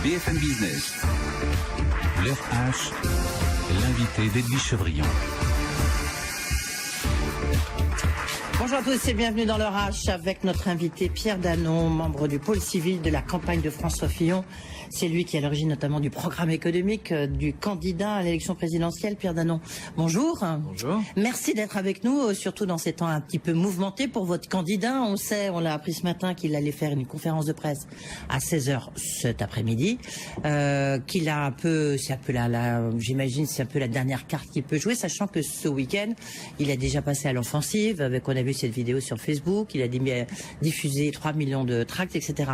BFM Business. L'heure H, l'invité d'Edwige Chevrillon. Bonjour à tous et bienvenue dans l'heure H avec notre invité Pierre Danon, membre du pôle civil de la campagne de François Fillon. C'est lui qui est à l'origine notamment du programme économique du candidat à l'élection présidentielle, Pierre Danon. Bonjour. Bonjour. Merci d'être avec nous, surtout dans ces temps un petit peu mouvementés pour votre candidat. On l'a appris ce matin qu'il allait faire une conférence de presse à 16h cet après-midi, qu'il a un peu, j'imagine, c'est un peu la dernière carte qu'il peut jouer, sachant que ce week-end, il a déjà passé à l'offensive, on a vu cette vidéo sur Facebook, il a diffusé 3 millions de tracts, etc.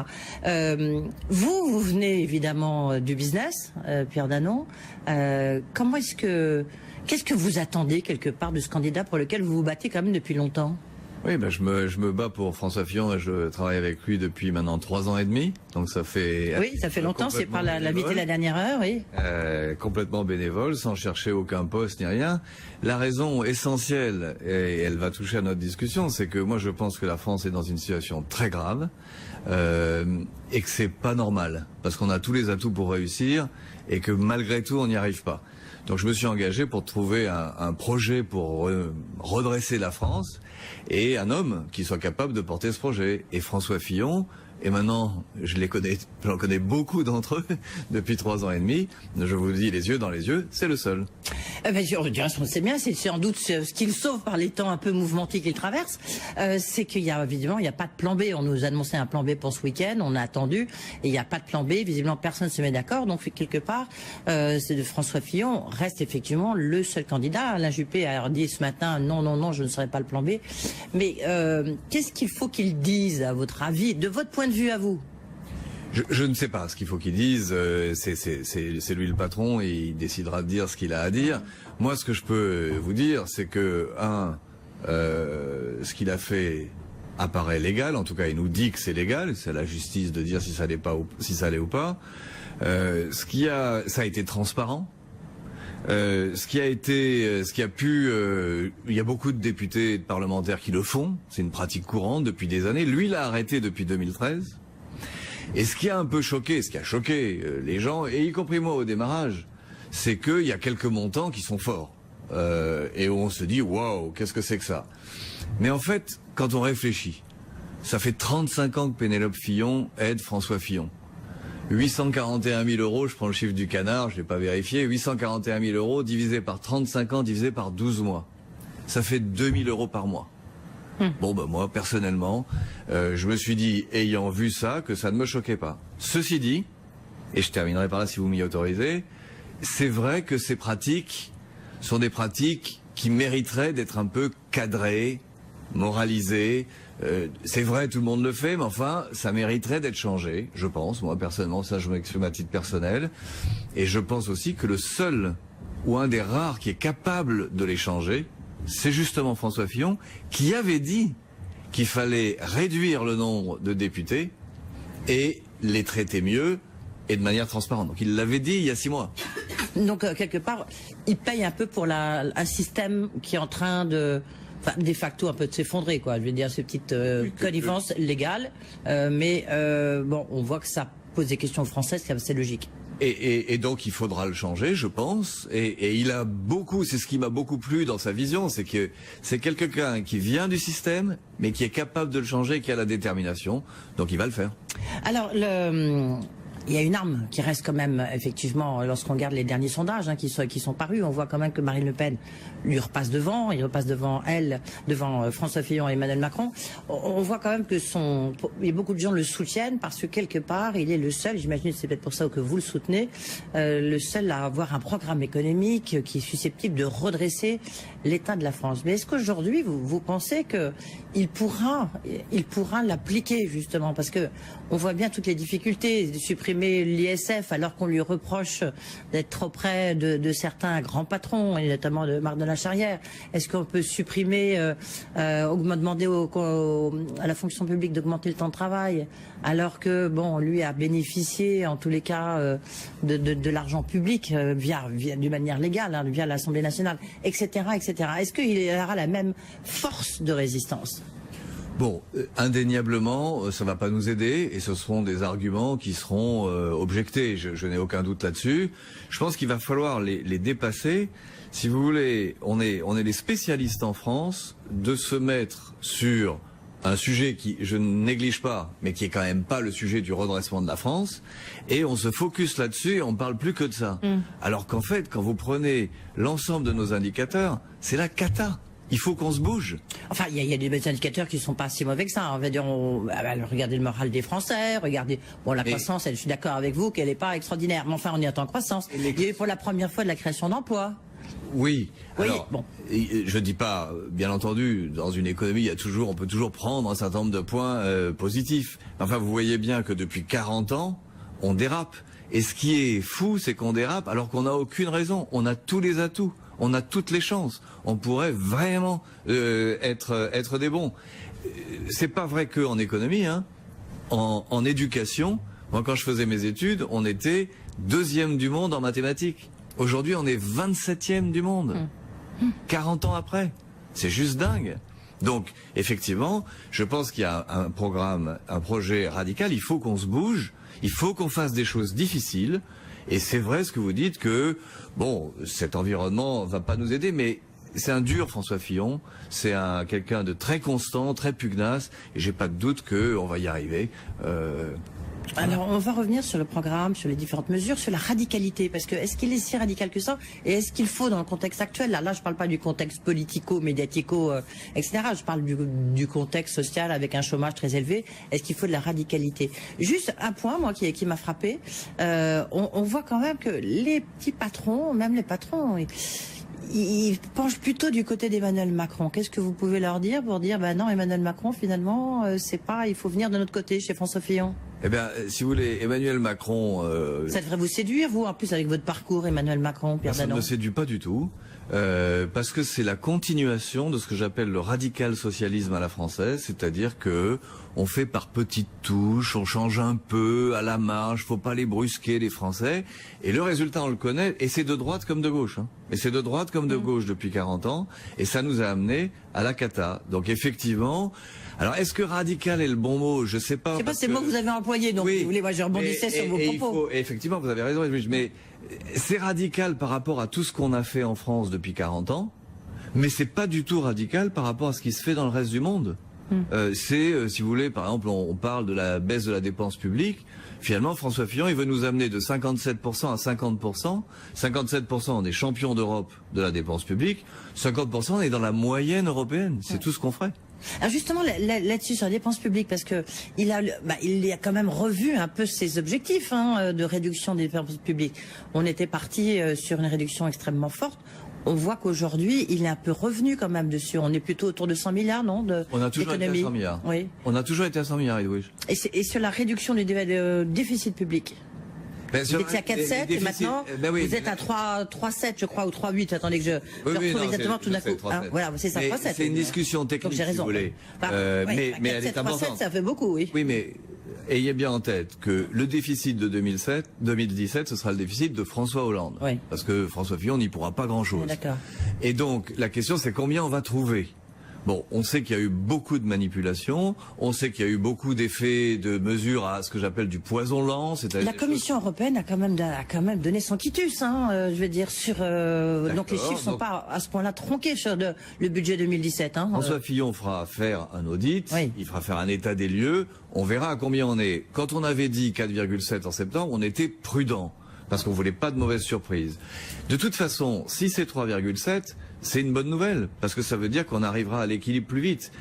Vous venez évidemment du business, Pierre Danon. Qu'est-ce que vous attendez quelque part de ce candidat pour lequel vous vous battez quand même depuis longtemps? Oui, je me bats pour François Fillon et je travaille avec lui depuis maintenant 3 ans et demi. Donc ça fait... Oui, ça fait longtemps, c'est par l'invité la dernière heure, oui. Complètement bénévole, sans chercher aucun poste ni rien. La raison essentielle, et elle va toucher à notre discussion, c'est que moi je pense que la France est dans une situation très grave et que c'est pas normal. Parce qu'on a tous les atouts pour réussir et que malgré tout on n'y arrive pas. Donc je me suis engagé pour trouver un projet pour redresser la France et un homme qui soit capable de porter ce projet. Et François Fillon, et maintenant j'en connais beaucoup d'entre eux depuis 3 ans et demi, je vous le dis les yeux dans les yeux, c'est le seul. On sait bien, c'est sans doute ce qu'il sauve par les temps un peu mouvementés qu'il traverse, c'est qu'il y a évidemment, il n'y a pas de plan B. On nous a annoncé un plan B pour ce week-end, on a attendu, et il n'y a pas de plan B. Visiblement, personne ne se met d'accord. Donc quelque part, François Fillon reste effectivement le seul candidat. Alain Juppé a dit ce matin, non, je ne serai pas le plan B. Mais qu'est-ce qu'il faut qu'il dise, à votre avis, de votre point de vue à vous? Je ne sais pas ce qu'il faut qu'il dise, c'est lui le patron et il décidera de dire ce qu'il a à dire. Moi, ce que je peux vous dire, c'est que, ce qu'il a fait apparaît légal, en tout cas il nous dit que c'est légal, c'est à la justice de dire si ça l'est ou pas. Ça a été transparent. Il y a beaucoup de députés et de parlementaires qui le font, c'est une pratique courante depuis des années. Lui, il l'a arrêté depuis 2013. Et ce qui a choqué les gens, et y compris moi au démarrage, c'est qu'il y a quelques montants qui sont forts. Et où on se dit, waouh, qu'est-ce que c'est que ça? Mais en fait, quand on réfléchit, ça fait 35 ans que Pénélope Fillon aide François Fillon. 841 000 euros, je prends le chiffre du canard, je l'ai pas vérifié, 841 000 euros divisé par 35 ans, divisé par 12 mois. Ça fait 2 000 euros par mois. Bon, moi, personnellement, je me suis dit, ayant vu ça, que ça ne me choquait pas. Ceci dit, et je terminerai par là si vous m'y autorisez, c'est vrai que ces pratiques sont des pratiques qui mériteraient d'être un peu cadrées, moralisées. C'est vrai, tout le monde le fait, mais enfin, ça mériterait d'être changé, je pense. Moi, personnellement, ça, je m'exprime à titre personnel. Et je pense aussi que le seul, ou un des rares qui est capable de les changer, c'est justement François Fillon, qui avait dit qu'il fallait réduire le nombre de députés et les traiter mieux et de manière transparente. Donc il l'avait dit il y a 6 mois. Donc quelque part, il paye un peu pour un système qui est en train de... de facto un peu de s'effondrer, quoi. Je veux dire, ces petites connivences légales. Mais on voit que ça pose des questions aux Français, c'est assez logique. Et donc il faudra le changer, je pense. Et il a beaucoup, c'est ce qui m'a beaucoup plu dans sa vision, c'est que c'est quelqu'un qui vient du système, mais qui est capable de le changer, qui a la détermination. Donc il va le faire. Alors il y a une arme qui reste quand même, effectivement, lorsqu'on regarde les derniers sondages qui sont parus, on voit quand même que Marine Le Pen lui repasse devant, il repasse devant François Fillon et Emmanuel Macron. On voit quand même que beaucoup de gens le soutiennent parce que quelque part, il est le seul, j'imagine que c'est peut-être pour ça que vous le soutenez, le seul à avoir un programme économique qui est susceptible de redresser l'état de la France. Mais est-ce qu'aujourd'hui, vous pensez que il pourra l'appliquer, justement, parce que on voit bien toutes les difficultés de supprimer l'ISF alors qu'on lui reproche d'être trop près de certains grands patrons, et notamment de Marc de la Charrière. Est-ce qu'on peut supprimer, demander à la fonction publique d'augmenter le temps de travail, alors que lui a bénéficié en tous les cas de l'argent public d'une manière légale, via l'Assemblée nationale, etc., etc. Est-ce qu'il aura la même force de résistance? Bon, indéniablement, ça va pas nous aider et ce seront des arguments qui seront objectés. Je n'ai aucun doute là-dessus. Je pense qu'il va falloir les dépasser. Si vous voulez, on est les spécialistes en France de se mettre sur un sujet qui, je ne néglige pas, mais qui est quand même pas le sujet du redressement de la France, et on se focus là-dessus et on parle plus que de ça. Alors qu'en fait, quand vous prenez l'ensemble de nos indicateurs, c'est la cata. Il faut qu'on se bouge. Enfin, il y a des indicateurs qui sont pas si mauvais que ça. On va dire, regardez le moral des Français, regardez, bon, la croissance, je suis d'accord avec vous qu'elle n'est pas extraordinaire, mais enfin, on y est en croissance. Il y a eu pour la première fois de la création d'emplois. Oui. Oui, alors, bon. Je dis pas, bien entendu, dans une économie, on peut toujours prendre un certain nombre de points positifs. Enfin, vous voyez bien que depuis 40 ans, on dérape. Et ce qui est fou, c'est qu'on dérape alors qu'on n'a aucune raison. On a tous les atouts, on a toutes les chances. On pourrait vraiment être des bons. C'est pas vrai qu'en économie, hein. En éducation, moi quand je faisais mes études, on était 2e du monde en mathématiques. Aujourd'hui, on est 27e du monde. 40 ans après. C'est juste dingue. Donc, effectivement, je pense qu'il y a un projet radical. Il faut qu'on se bouge. Il faut qu'on fasse des choses difficiles. Et c'est vrai ce que vous dites que, bon, cet environnement va pas nous aider, mais c'est un dur François Fillon. C'est quelqu'un de très constant, très pugnace. Et j'ai pas de doute qu'on va y arriver. Alors, on va revenir sur le programme, sur les différentes mesures, sur la radicalité, parce que est-ce qu'il est si radical que ça, et est-ce qu'il faut dans le contexte actuel, là je parle pas du contexte politico, médiatico, etc. Je parle du contexte social avec un chômage très élevé. Est-ce qu'il faut de la radicalité? Juste un point, moi, qui m'a frappé. On voit quand même que les petits patrons, même les patrons, ils penchent plutôt du côté d'Emmanuel Macron. Qu'est-ce que vous pouvez leur dire pour dire, ben non, Emmanuel Macron, finalement, c'est pas, il faut venir de notre côté, chez François Fillon? Eh bien, si vous voulez, Emmanuel Macron... Ça devrait vous séduire, vous, en plus, avec votre parcours, Emmanuel Macron, Pierre Danon? Ça ne me séduit pas du tout, parce que c'est la continuation de ce que j'appelle le radical socialisme à la française, c'est-à-dire que on fait par petites touches, on change un peu à la marge, faut pas les brusquer, les Français, et le résultat, on le connaît, et c'est de droite comme de gauche. Hein. Et c'est de droite comme de gauche depuis 40 ans, et ça nous a amené à la cata. Donc effectivement... Alors, est-ce que radical est le bon mot? Je sais pas. Je sais pas, c'est le mot que vous avez employé, donc oui, si vous voulez, moi je rebondissais sur vos propos. Effectivement, vous avez raison, mais c'est radical par rapport à tout ce qu'on a fait en France depuis 40 ans, mais c'est pas du tout radical par rapport à ce qui se fait dans le reste du monde. Si vous voulez, par exemple, on parle de la baisse de la dépense publique. Finalement, François Fillon, il veut nous amener de 57% à 50%. 57%, on est champion d'Europe de la dépense publique. 50%, on est dans la moyenne européenne. C'est tout ce qu'on ferait. Alors justement, là-dessus, sur la dépense publique, parce que il a quand même revu un peu ses objectifs de réduction des dépenses publiques. On était parti sur une réduction extrêmement forte. On voit qu'aujourd'hui, il est un peu revenu quand même dessus. On est plutôt autour de 100 milliards, non? On a toujours été à 100 milliards. Oui. On a toujours été à 100 milliards, Edwige. Et sur la réduction du déficit public? Vous étiez à 4,7 et maintenant vous êtes à 3,7 je crois, ou 3,8. Attendez que je retrouve exactement tout d'un coup. Voilà, c'est ça, 3,7. C'est une discussion technique, si vous voulez. Mais elle est importante. 3,7, ça fait beaucoup, oui. Oui, mais ayez bien en tête que le déficit de 2017, ce sera le déficit de François Hollande. Oui. Parce que François Fillon n'y pourra pas grand-chose. D'accord. Et donc, la question, c'est combien on va trouver? Bon, on sait qu'il y a eu beaucoup de manipulations, on sait qu'il y a eu beaucoup d'effets de mesures à ce que j'appelle du poison lent. La Commission européenne a quand même donné son quitus, je veux dire, sur donc les chiffres sont pas à ce point-là tronqués sur le budget 2017. François Fillon fera faire un audit, il fera faire un état des lieux, on verra à combien on est. Quand on avait dit 4,7 en septembre, on était prudent, parce qu'on voulait pas de mauvaises surprises. De toute façon, si c'est 3,7, c'est une bonne nouvelle, parce que ça veut dire qu'on arrivera à l'équilibre plus vite.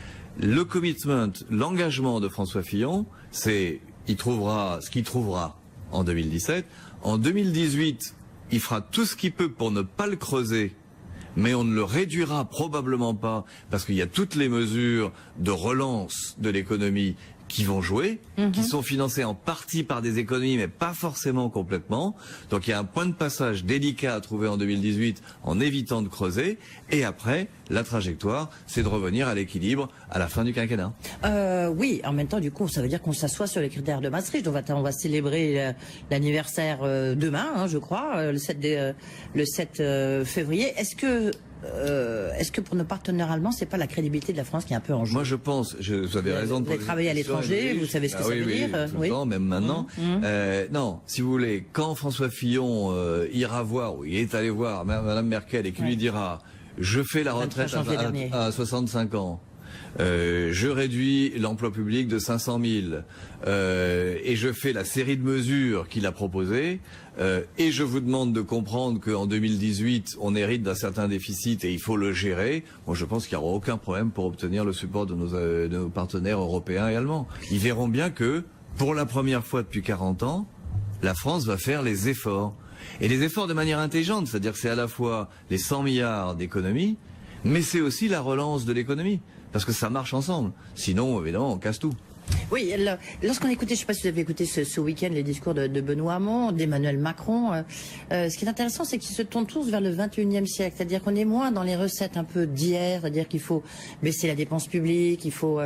Le commitment, l'engagement de François Fillon, c'est il trouvera ce qu'il trouvera en 2017. En 2018, il fera tout ce qu'il peut pour ne pas le creuser, mais on ne le réduira probablement pas, parce qu'il y a toutes les mesures de relance de l'économie qui vont jouer, qui sont financés en partie par des économies, mais pas forcément complètement. Donc il y a un point de passage délicat à trouver en 2018 en évitant de creuser. Et après, la trajectoire, c'est de revenir à l'équilibre à la fin du quinquennat. Oui, en même temps, du coup, ça veut dire qu'on s'assoit sur les critères de Maastricht. On va célébrer l'anniversaire demain, je crois, le 7 février. Est-ce que est-ce que pour nos partenaires allemands, c'est pas la crédibilité de la France qui est un peu en jeu? Moi, je pense, vous avez raison de Vous avez travaillé à l'étranger, vous savez ce que ça veut dire. Tout le temps, même maintenant. Non, si vous voulez, quand François Fillon ira voir, ou il est allé voir Madame Merkel et qui lui dira, je fais la retraite à 65 ans, je réduis l'emploi public de 500 000 et je fais la série de mesures qu'il a proposées et je vous demande de comprendre qu'en 2018 on hérite d'un certain déficit et il faut le gérer. Moi je pense qu'il n'y aura aucun problème pour obtenir le support de nos partenaires européens et allemands. Ils verront bien que pour la première fois depuis 40 ans, la France va faire les efforts. Et les efforts de manière intelligente, c'est-à-dire que c'est à la fois les 100 milliards d'économies, mais c'est aussi la relance de l'économie. Parce que ça marche ensemble. Sinon, évidemment, on casse tout. Oui, lorsqu'on écoutait, je ne sais pas si vous avez écouté ce week-end les discours de Benoît Hamon, d'Emmanuel Macron, ce qui est intéressant, c'est qu'ils se tournent tous vers le 21e siècle. C'est-à-dire qu'on est moins dans les recettes un peu d'hier, c'est-à-dire qu'il faut baisser la dépense publique, il faut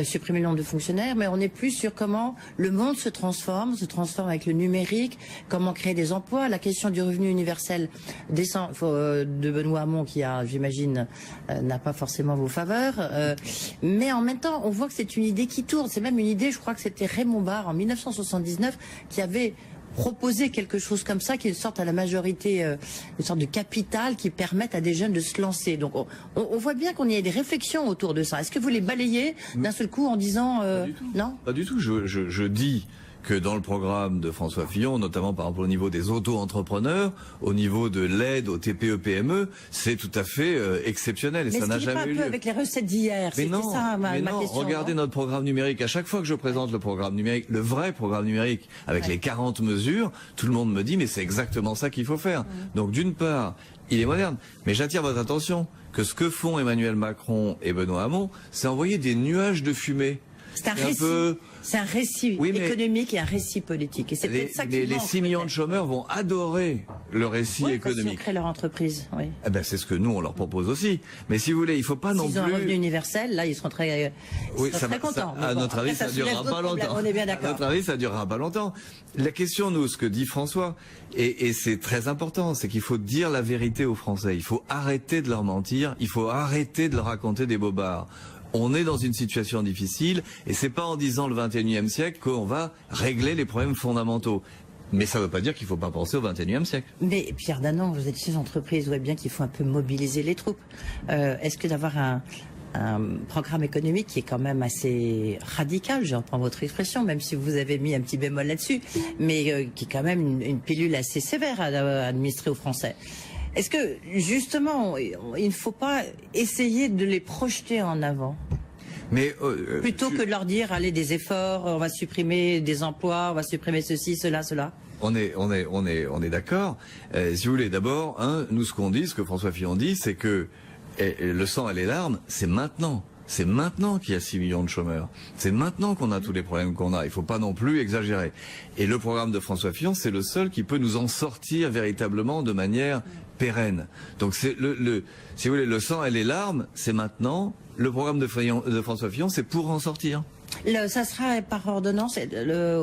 supprimer le nombre de fonctionnaires, mais on est plus sur comment le monde se transforme avec le numérique, comment créer des emplois. La question du revenu universel de Benoît Hamon, qui a, j'imagine, n'a pas forcément vos faveurs, mais en même temps, on voit que c'est une idée qui tourne. C'est même une idée, je crois que c'était Raymond Barre en 1979 qui avait proposé quelque chose comme ça, qui sorte à la majorité, une sorte de capital qui permette à des jeunes de se lancer. Donc on voit bien qu'on y a des réflexions autour de ça. Est-ce que vous les balayez d'un seul coup en disant non? Pas du tout. Je dis que dans le programme de François Fillon, notamment par exemple au niveau des auto-entrepreneurs, au niveau de l'aide aux TPE-PME, c'est tout à fait exceptionnel et ça n'a jamais eu lieu. Mais est-ce qu'il n'est pas un peu avec les recettes d'hier? C'était ça ma question. Regardez notre programme numérique. À chaque fois que je présente le programme numérique, le vrai programme numérique, avec les 40 mesures, tout le monde me dit mais c'est exactement ça qu'il faut faire. Donc d'une part, il est moderne, mais j'attire votre attention que ce que font Emmanuel Macron et Benoît Hamon, c'est envoyer des nuages de fumée. C'est un récit. C'est un récit économique et un récit politique. Et c'est peut-être ça qui les 6 millions de chômeurs vont adorer le récit économique. Ils créent leur entreprise, oui. Eh ben, c'est ce que nous, on leur propose aussi. Mais si vous voulez, il faut pas non plus... S'ils ont un revenu universel, là, ils seront très, très contents. À notre avis, ça durera pas longtemps. On est bien d'accord. À notre avis, ça durera pas longtemps. La question, nous, ce que dit François, et c'est très important, c'est qu'il faut dire la vérité aux Français. Il faut arrêter de leur mentir. Il faut arrêter de leur raconter des bobards. On est dans une situation difficile et c'est pas en disant le 21e siècle qu'on va régler les problèmes fondamentaux. Mais ça ne veut pas dire qu'il ne faut pas penser au 21e siècle. Mais Pierre Danon, vous êtes chez entreprise, vous voyez bien qu'il faut un peu mobiliser les troupes. Est-ce que d'avoir un programme économique qui est quand même assez radical, je reprends votre expression, même si vous avez mis un petit bémol là-dessus, mais qui est quand même une pilule assez sévère à administrer aux Français. Est-ce que, justement, il ne faut pas essayer de les projeter en avant? Mais plutôt que de leur dire, allez, des efforts, on va supprimer des emplois, on va supprimer ceci, cela, cela. On est d'accord. Si vous voulez, d'abord, nous, ce qu'on dit, ce que François Fillon dit, c'est que le sang et les larmes, c'est maintenant. C'est maintenant qu'il y a 6 millions de chômeurs. C'est maintenant qu'on a tous les problèmes qu'on a. Il ne faut pas non plus exagérer. Et le programme de François Fillon, c'est le seul qui peut nous en sortir véritablement de manière pérenne. Donc c'est si vous voulez, le sang et les larmes, c'est maintenant. Le programme de François Fillon, c'est pour en sortir. Ça sera par ordonnance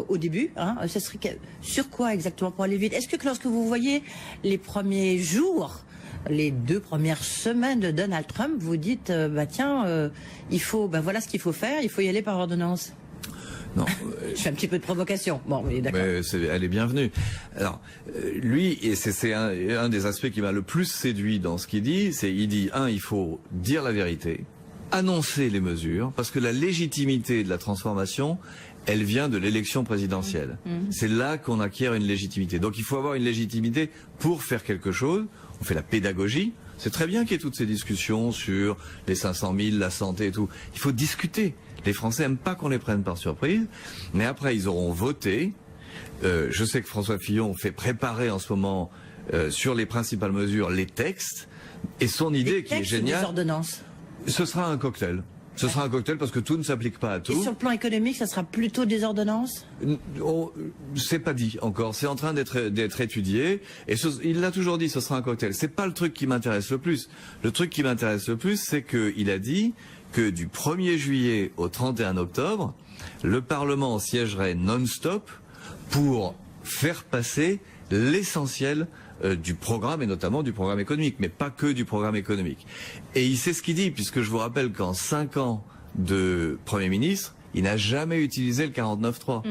au début. Ça serait sur quoi exactement pour aller vite? Est-ce que lorsque vous voyez les premiers jours, les 2 premières semaines de Donald Trump, vous dites voilà ce qu'il faut faire, il faut y aller par ordonnance? Non. Je fais un petit peu de provocation. Bon, mais d'accord. Elle est bienvenue. Alors, lui, et c'est un des aspects qui m'a le plus séduit dans ce qu'il dit, il dit, il faut dire la vérité, annoncer les mesures, parce que la légitimité de la transformation, elle vient de l'élection présidentielle. C'est là qu'on acquiert une légitimité. Donc il faut avoir une légitimité pour faire quelque chose. On fait la pédagogie. C'est très bien qu'il y ait toutes ces discussions sur les 500 000, la santé et tout. Il faut discuter. Les Français n'aiment pas qu'on les prenne par surprise. Mais après, ils auront voté. Je sais que François Fillon fait préparer en ce moment, sur les principales mesures, les textes. Et son idée qui est géniale... Les ordonnances. Ce sera un cocktail. Ce sera un cocktail parce que tout ne s'applique pas à tout. Et sur le plan économique, ça sera plutôt des ordonnances? C'est pas dit encore. C'est en train d'être étudié. Et il l'a toujours dit, ce sera un cocktail. C'est pas le truc qui m'intéresse le plus. Le truc qui m'intéresse le plus, c'est qu'il a dit que du 1er juillet au 31 octobre, le Parlement siégerait non-stop pour faire passer l'essentiel du programme et notamment du programme économique, mais pas que du programme économique. Et il sait ce qu'il dit, puisque je vous rappelle qu'en 5 ans de Premier ministre, il n'a jamais utilisé le 49.3.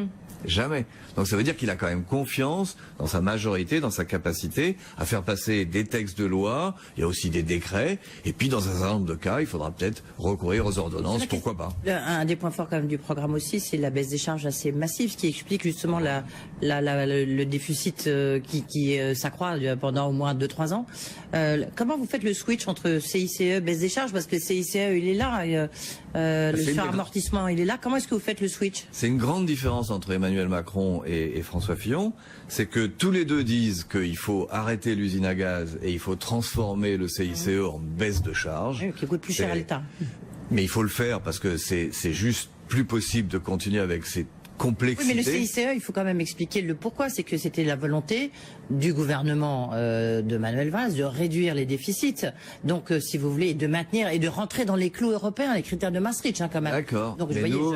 Jamais. Donc ça veut dire qu'il a quand même confiance dans sa majorité, dans sa capacité à faire passer des textes de loi, il y a aussi des décrets, et puis dans un certain nombre de cas, il faudra peut-être recourir aux ordonnances, pourquoi pas. Un des points forts quand même du programme aussi, c'est la baisse des charges assez massive, ce qui explique justement le déficit qui s'accroît pendant au moins 2-3 ans. Comment vous faites le switch entre CICE, baisse des charges, parce que le CICE il est là, le suramortissement il est là, comment est-ce que vous faites le switch? C'est une grande différence entre Emmanuel Macron et François Fillon, c'est que tous les deux disent qu'il faut arrêter l'usine à gaz et il faut transformer le CICE en baisse de charges. Oui, qui coûte plus cher à l'État. Mais il faut le faire parce que c'est juste plus possible de continuer avec ces complexité. Oui, mais le CICE, il faut quand même expliquer le pourquoi. C'est que c'était la volonté du gouvernement de Manuel Valls de réduire les déficits. Donc, si vous voulez, de maintenir et de rentrer dans les clous européens, les critères de Maastricht, hein, quand même. D'accord. Mais nous,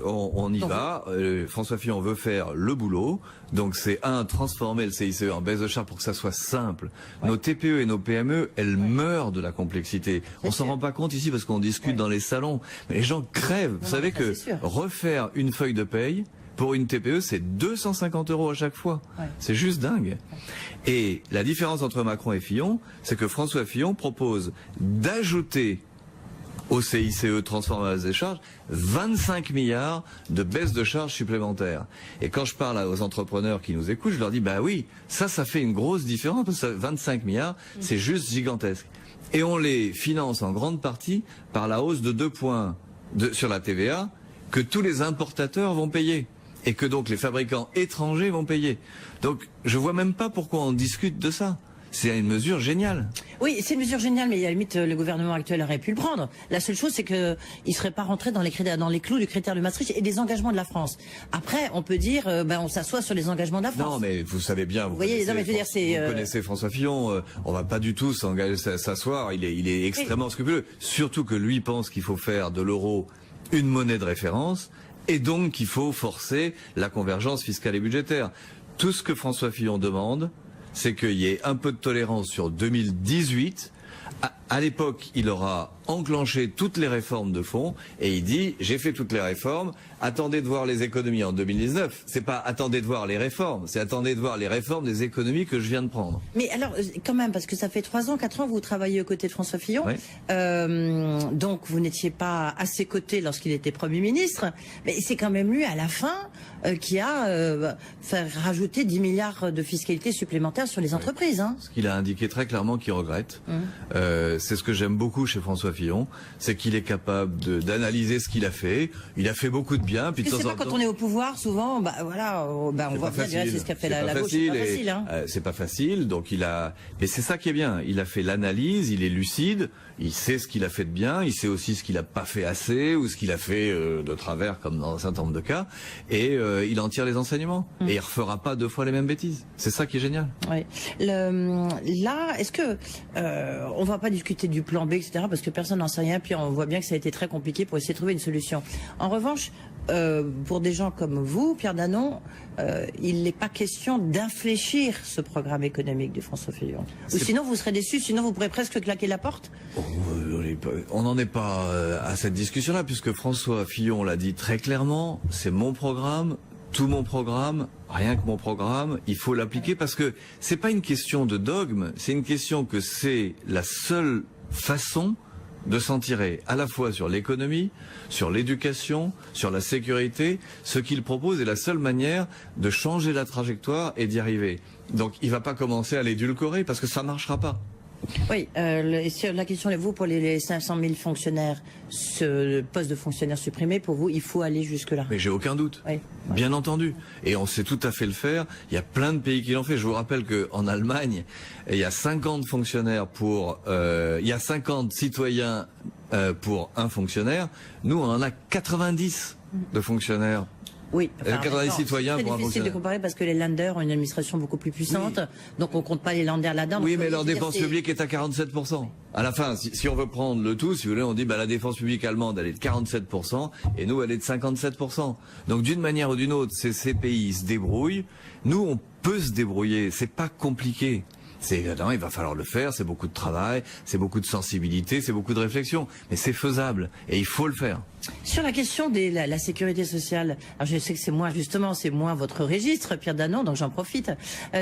on y va. François Fillon veut faire le boulot. Donc, c'est transformer le CICE en baisse de charges pour que ça soit simple. Ouais. Nos TPE et nos PME, elles meurent de la complexité. On s'en rend pas compte ici parce qu'on discute dans les salons. Mais les gens crèvent. Vous savez que refaire une feuille de paye, pour une TPE, c'est 250 € à chaque fois. Ouais. C'est juste dingue. Et la différence entre Macron et Fillon, c'est que François Fillon propose d'ajouter au CICE transformation des charges 25 milliards de baisse de charges supplémentaires. Et quand je parle aux entrepreneurs qui nous écoutent, je leur dis bah oui, ça fait une grosse différence parce que 25 milliards, c'est juste gigantesque. Et on les finance en grande partie par la hausse de 2 points sur la TVA que tous les importateurs vont payer. Et que donc les fabricants étrangers vont payer. Donc je vois même pas pourquoi on discute de ça. C'est une mesure géniale. Oui, c'est une mesure géniale, mais à la limite, le gouvernement actuel aurait pu le prendre. La seule chose, c'est qu'il ne serait pas rentré dans les clous du critère de Maastricht et des engagements de la France. Après, on peut dire, on s'assoit sur les engagements de la France. Non, mais vous savez bien, vous connaissez François Fillon, on va pas du tout s'asseoir, il est extrêmement scrupuleux. Surtout que lui pense qu'il faut faire de l'euro une monnaie de référence. Et donc qu'il faut forcer la convergence fiscale et budgétaire. Tout ce que François Fillon demande, c'est qu'il y ait un peu de tolérance sur 2018. À l'époque, il aura enclenché toutes les réformes de fond et il dit j'ai fait toutes les réformes, attendez de voir les économies en 2019. C'est pas attendez de voir les réformes, c'est attendez de voir les réformes des économies que je viens de prendre. Mais alors quand même, parce que ça fait 3 ans, 4 ans que vous travaillez aux côtés de François Fillon, oui. Donc vous n'étiez pas à ses côtés lorsqu'il était Premier ministre, mais c'est quand même lui à la fin qui a fait rajouter 10 milliards de fiscalité supplémentaire sur les entreprises. Hein. Ce qu'il a indiqué très clairement qu'il regrette. C'est ce que j'aime beaucoup chez François Fillon, c'est qu'il est capable d'analyser ce qu'il a fait. Il a fait beaucoup de bien. Puis de temps en temps, quand on est au pouvoir, souvent, on voit bien c'est ce qu'a fait la gauche. C'est pas facile. Hein. C'est pas facile. Donc mais c'est ça qui est bien. Il a fait l'analyse, il est lucide, il sait ce qu'il a fait de bien, il sait aussi ce qu'il a pas fait assez ou ce qu'il a fait de travers, comme dans un certain nombre de cas. Et il en tire les enseignements. Et il refera pas 2 fois les mêmes bêtises. C'est ça qui est génial. Oui. Là, est-ce que on va pas discuter du plan B, etc., parce que personne n'en sait rien, puis on voit bien que ça a été très compliqué pour essayer de trouver une solution. En revanche, pour des gens comme vous, Pierre Danon, il n'est pas question d'infléchir ce programme économique de François Fillon. Ou sinon vous serez déçus, sinon vous pourrez presque claquer la porte. On n'en est pas à cette discussion-là, puisque François Fillon l'a dit très clairement, c'est mon programme, tout mon programme, rien que mon programme, il faut l'appliquer parce que c'est pas une question de dogme, c'est une question que c'est la seule façon de s'en tirer à la fois sur l'économie, sur l'éducation, sur la sécurité. Ce qu'il propose est la seule manière de changer la trajectoire et d'y arriver. Donc il va pas commencer à l'édulcorer parce que ça marchera pas. Oui, sur la question, vous, pour les 500 000 fonctionnaires, ce poste de fonctionnaire supprimé, pour vous, il faut aller jusque-là. Mais j'ai aucun doute, oui. Bien entendu. Et on sait tout à fait le faire. Il y a plein de pays qui l'ont fait. Je vous rappelle qu'en Allemagne, il y a 50 fonctionnaires il y a 50 citoyens pour un fonctionnaire. Nous, on en a 90 de fonctionnaires. Oui, enfin, citoyens c'est difficile de comparer parce que les Länder ont une administration beaucoup plus puissante, oui. Donc on compte pas les Länder là-dedans. Oui, mais leur dépense publique est à 47%. À la fin, si on veut prendre le tout, si vous voulez, on dit la dépense publique allemande elle est de 47% et nous elle est de 57%. Donc d'une manière ou d'une autre, ces pays se débrouillent. Nous on peut se débrouiller, c'est pas compliqué. C'est évident, il va falloir le faire, c'est beaucoup de travail, c'est beaucoup de sensibilité, c'est beaucoup de réflexion. Mais c'est faisable et il faut le faire. Sur la question de la sécurité sociale, alors je sais que c'est moins justement, c'est moins votre registre, Pierre Danon, donc j'en profite.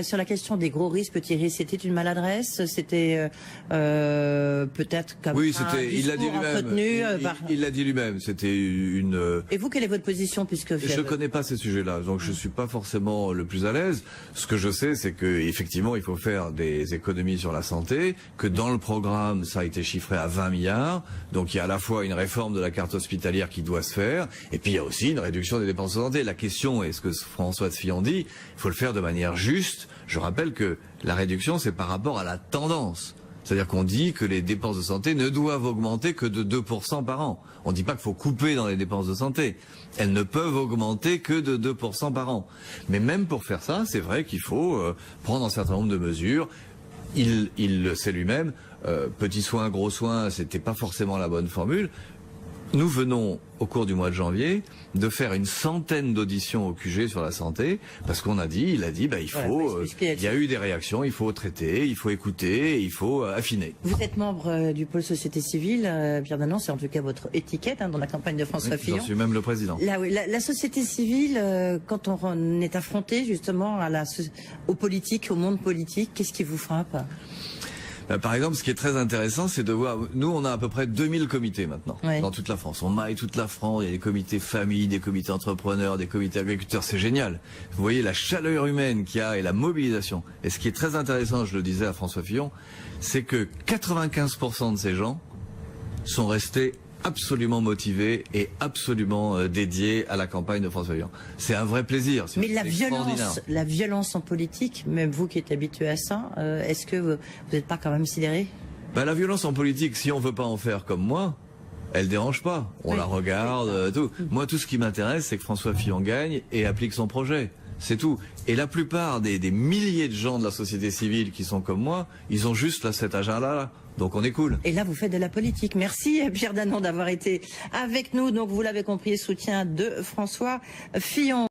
Sur la question des gros risques, petits risques, c'était une maladresse, c'était peut-être comme oui, un c'était, il l'a dit lui-même. Il l'a dit lui-même. C'était une. Et vous, quelle est votre position puisque je connais pas ces sujets-là, donc je suis pas forcément le plus à l'aise. Ce que je sais, c'est que effectivement, il faut faire des économies sur la santé, que dans le programme, ça a été chiffré à 20 milliards. Donc il y a à la fois une réforme de la carte hospitalière qui doit se faire, et puis il y a aussi une réduction des dépenses de santé. La question est ce que François Fillon dit, il faut le faire de manière juste. Je rappelle que la réduction, c'est par rapport à la tendance. C'est-à-dire qu'on dit que les dépenses de santé ne doivent augmenter que de 2% par an. On ne dit pas qu'il faut couper dans les dépenses de santé. Elles ne peuvent augmenter que de 2% par an. Mais même pour faire ça, c'est vrai qu'il faut prendre un certain nombre de mesures. Il le sait lui-même. Petit soin, gros soin, c'était pas forcément la bonne formule. Nous venons, au cours du mois de janvier, de faire une centaine d'auditions au QG sur la santé, parce qu'on a dit, il a dit, il faut, il y a eu des réactions, il faut traiter, il faut écouter, il faut affiner. Vous êtes membre du pôle société civile, Pierre Danon, c'est en tout cas votre étiquette dans la campagne de François Fillon. J'en suis même le président. La société civile, quand on est affronté justement aux politiques, au monde politique, qu'est-ce qui vous frappe ? Par exemple, ce qui est très intéressant, c'est de voir, nous on a à peu près 2000 comités maintenant, dans toute la France. On maille toute la France, il y a des comités familles, des comités entrepreneurs, des comités agriculteurs, c'est génial. Vous voyez la chaleur humaine qu'il y a et la mobilisation. Et ce qui est très intéressant, je le disais à François Fillon, c'est que 95% de ces gens sont restés absolument motivés et absolument dédiés à la campagne de François Fillon. C'est un vrai plaisir. Mais la violence en politique, même vous qui êtes habitué à ça, est-ce que vous n'êtes pas quand même sidéré ? La violence en politique, si on veut pas en faire comme moi, elle dérange pas. On la regarde, tout. Moi, tout ce qui m'intéresse, c'est que François Fillon gagne et applique son projet. C'est tout. Et la plupart des milliers de gens de la société civile qui sont comme moi, ils ont juste cet agenda-là. Donc on est cool. Et là, vous faites de la politique. Merci Pierre Danon d'avoir été avec nous. Donc vous l'avez compris, soutien de François Fillon.